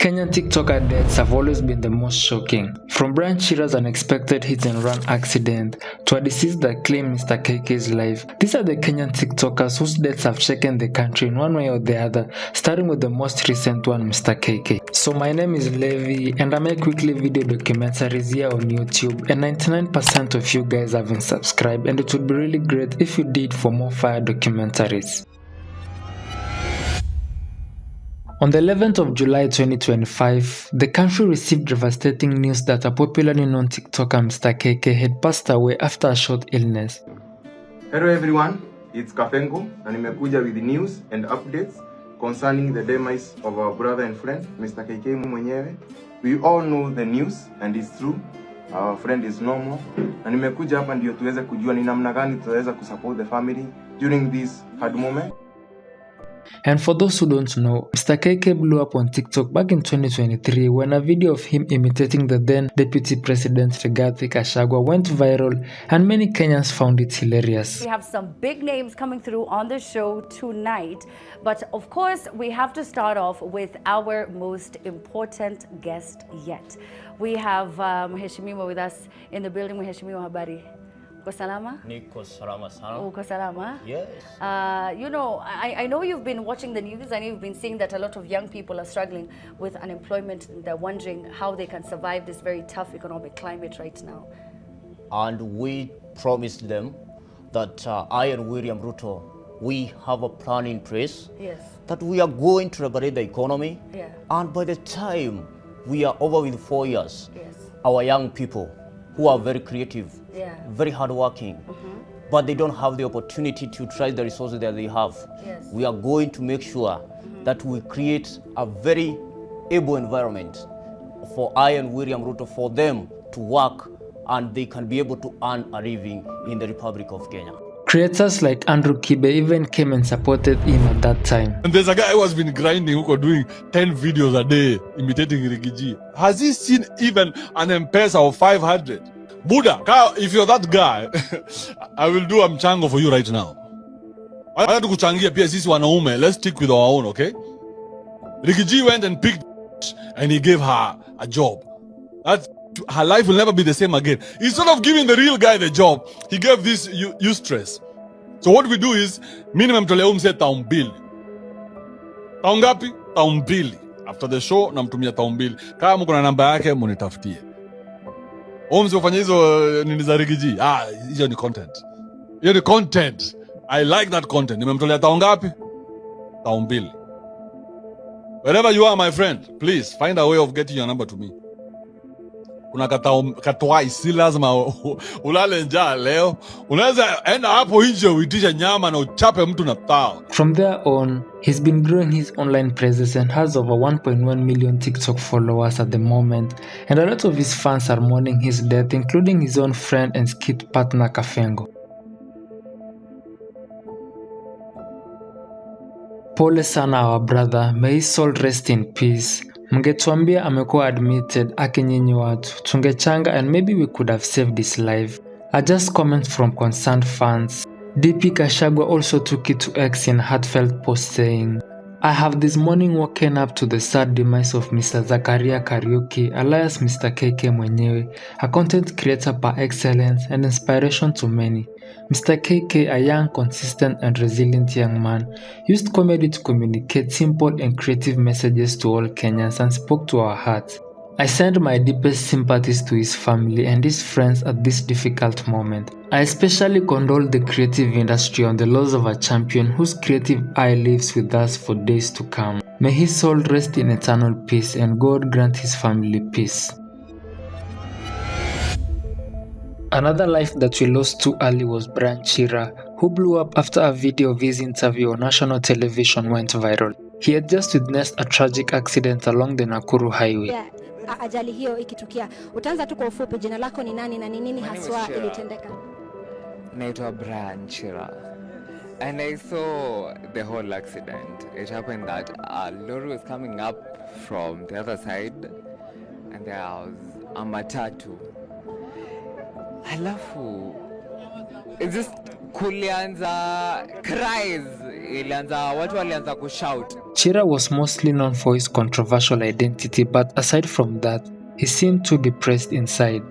Kenyan TikToker deaths have always been the most shocking. From Brian Chira's unexpected hit-and-run accident to a deceased that claimed Mr. KK's life, these are the Kenyan TikTokers whose deaths have shaken the country in one way or the other, starting with the most recent one, Mr. KK. So my name is Levi, and I make weekly video documentaries here on YouTube, and 99% of you guys haven't subscribed, and it would be really great if you did for more fire documentaries. On the 11th of July 2025, the country received devastating news that a popularly known TikToker Mr. KK had passed away after a short illness. Hello everyone, it's Kafengo and nimekuja with the news and updates concerning the demise of our brother and friend Mr. KK mwenyewe. We all know the news and it's true. Our friend is normal. Na nimekuja hapa ndio tuweze kujua ni namna gani tutaweza kusupport the family during this hard moment. And for those who don't know, Mr. KK blew up on TikTok back in 2023 when a video of him imitating the then Deputy President Rigathi Gachagua went viral and many Kenyans found it hilarious. We have some big names coming through on the show tonight, but of course we have to start off with our most important guest yet. We have Mheshimiwa with us in the building. Mheshimiwa, habari? Uko salama? Niko salama sana. Uko salama? Yes. You know, I know you've been watching the news. I know you've been seeing that a lot of young people are struggling with unemployment. They're wondering how they can survive this very tough economic climate right now. And we promised them that I and William Ruto, we have a plan in place. Yes. That we are going to regulate the economy. Yeah. And by the time we are over with 4 years, Yes. our young people who are very creative, Yeah. very hardworking, but they don't have the opportunity to try the resources that they have. Yes. We are going to make sure that we create a very able environment for I and William Ruto, for them to work and they can be able to earn a living in the Republic of Kenya. Creators like Andrew Kibe even came and supported him at that time. And there's a guy who has been grinding, who doing 10 videos a day imitating Rigiji. Has he seen even an M-Pesa of 500? Buddha, if you're that guy, I will do a mchango for you right now. I want to kuchangia pia sisi wanaume. Let's stick with our own, okay? Rigiji went and picked and he gave her a job. Her life will never be the same again. Instead of giving the real guy the job, he gave this eustress. So what we do is, minimum tolea umse taumbili. Taungapi? Taumbili. After the show, namtumia taumbili. Kama mko na namba yake, munitafutie. Umse ufanya hizo nini za Rigiji. Hiyo ni content. Hiyo ni content. I like that content. Nimemtolea taungapi? Taumbili. Wherever you are, my friend, please find a way of getting your number to me. Kuna katwai, si lazima ulale njaa leo. Unaweza enda hapo nje uitisha nyama na uchape mtu na tao. From there on, he's been growing his online presence and has over 1.1 million TikTok followers at the moment, and a lot of his fans are mourning his death, including his own friend and skit partner Kafengo. Pole sana our brother, may his soul rest in peace. Mngetuambia amekuwa admitted akinyinyi watu, tungechanga and maybe we could have saved his life. A just comment from concerned fans. DP Gachagua also took it to X in a heartfelt post saying, I have this morning woken up to the sad demise of Mr. Zakaria Kariuki, alias Mr. KK mwenyewe, a content creator par excellence and inspiration to many. Mr. KK, a young, consistent and resilient young man, used comedy to communicate simple and creative messages to all Kenyans and spoke to our hearts. I send my deepest sympathies to his family and his friends at this difficult moment. I especially condole the creative industry on the loss of a champion whose creative eye lives with us for days to come. May his soul rest in eternal peace and God grant his family peace. Another life that we lost too early was Brian Chira, who blew up after a video of his interview on national television went viral. He had just witnessed a tragic accident along the Nakuru highway. Yeah. Ajali hiyo ikitukia, utaanza tu kwa ufupi, jina lako ni nani na ni nini haswa ilitendeka? Naitwa Brian Chira. And I saw the whole accident. It happened that a lorry was coming up from the other side and there was a matatu. Alafu, it just kulianza cries. watu walianza kushout. Chira was mostly known for his controversial identity, but aside from that, he seemed too depressed inside.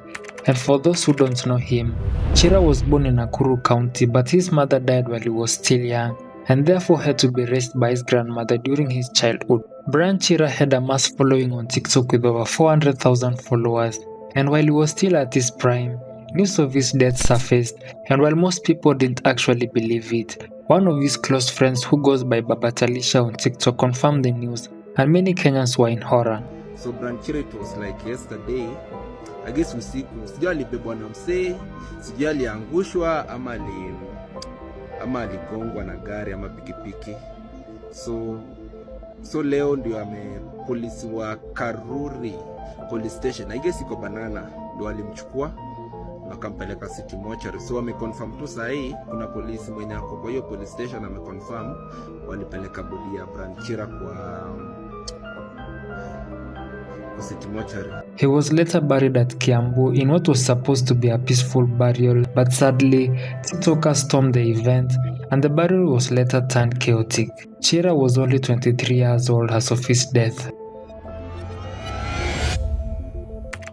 And for those who don't know him, Chira was born in Nakuru County, but his mother died while he was still young, and therefore had to be raised by his grandmother during his childhood. Brian Chira had a mass following on TikTok with over 400,000 followers, and while he was still at his prime, news of his death surfaced, and while most people didn't actually believe it, one of his close friends who goes by Baba Talisha on TikTok confirmed the news, and many Kenyans were in horror. So Brian Chira, it was like yesterday, I guess usiku, sijui alibebwa na msee, sijui aliangushwa ama aligongwa na gari ama pikipiki. So leo ndio polisi wa Karuri police station, I guess iko Banana, ndio alimchukua wakampeleka city mortuary. So wameconfirm tu sahi kuna polisi mwenye ako kwa hiyo police station ameconfirm walipeleka body ya Brian Chira kwa city mortuary. He was later buried at Kiambu in what was supposed to be a peaceful burial, but sadly, TikTokers stormed the event and the burial was later turned chaotic. Chira was only 23 years old as of his death.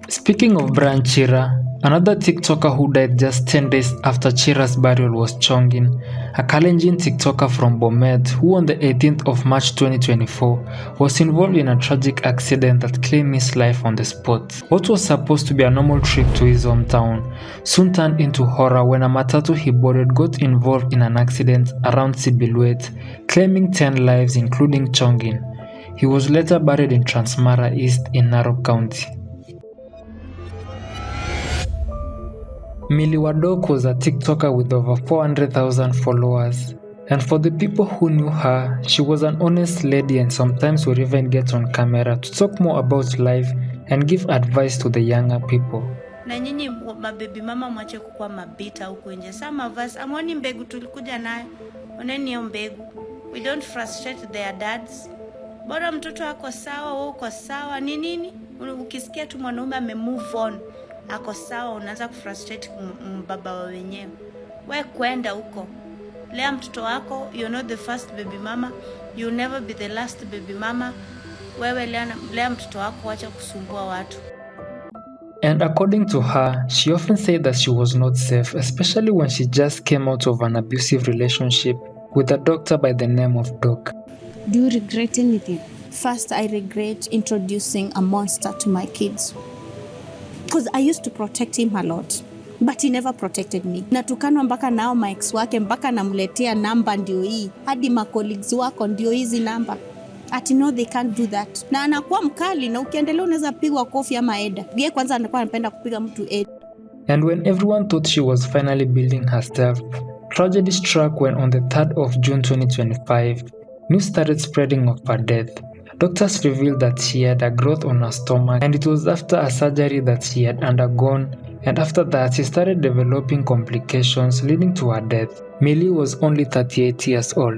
Speaking of Brian Chira, another TikToker who died just 10 days after Chira's burial was Chongin, a Kalenjin TikToker from Bomet who on the 18th of March 2024 was involved in a tragic accident that claimed his life on the spot. What was supposed to be a normal trip to his hometown soon turned into horror when a matatu he boarded got involved in an accident around Sibiluet, claiming 10 lives including Chongin. He was later buried in Transmara East in Narok County. Millie Wadok was a TikToker with over 400,000 followers, and for the people who knew her, she was an honest lady and sometimes would even get on camera to talk more about life and give advice to the younger people. Na nyinyi mabebi mama mwache kukua mabita huku nje. Saa mavazi, amwoni mbegu tulikuja nayo. Oneni hiyo mbegu. We don't frustrate their dads. Bora mtoto ako sawa, wewe uko sawa. Ni nini? Ukisikia tu mwanaume ame-move on, ako sawa, unaanza kufrustrate mbaba wa wenyewe. Wewe kwenda huko. Lea mtoto wako, you're not the first baby mama. You'll never be the last baby mama. Wewe lea mtoto wako, wacha kusumbua watu. And according to her, she often said that she was not safe, especially when she just came out of an abusive relationship with a doctor by the name of Doc. Do you regret anything? First, I regret introducing a monster to my kids. Because I used to protect him a lot, but he never protected me. Natukanwa mpaka nao ma ex wake, mpaka namletea namba ndio hii. Hadi ma colleagues wako ndio hizi namba. Ati no, they can't do that. Na anakuwa mkali na ukiendelea unaweza pigwa kofi ama eda. Yeye kwanza anakuwa anapenda kupiga mtu eda. And when everyone thought she was finally building herself, tragedy struck when on the 3rd of June 2025, news started spreading of her death. Doctors revealed that she had a growth on her stomach, and it was after a surgery that she had undergone, and after that she started developing complications leading to her death. Millie was only 38 years old.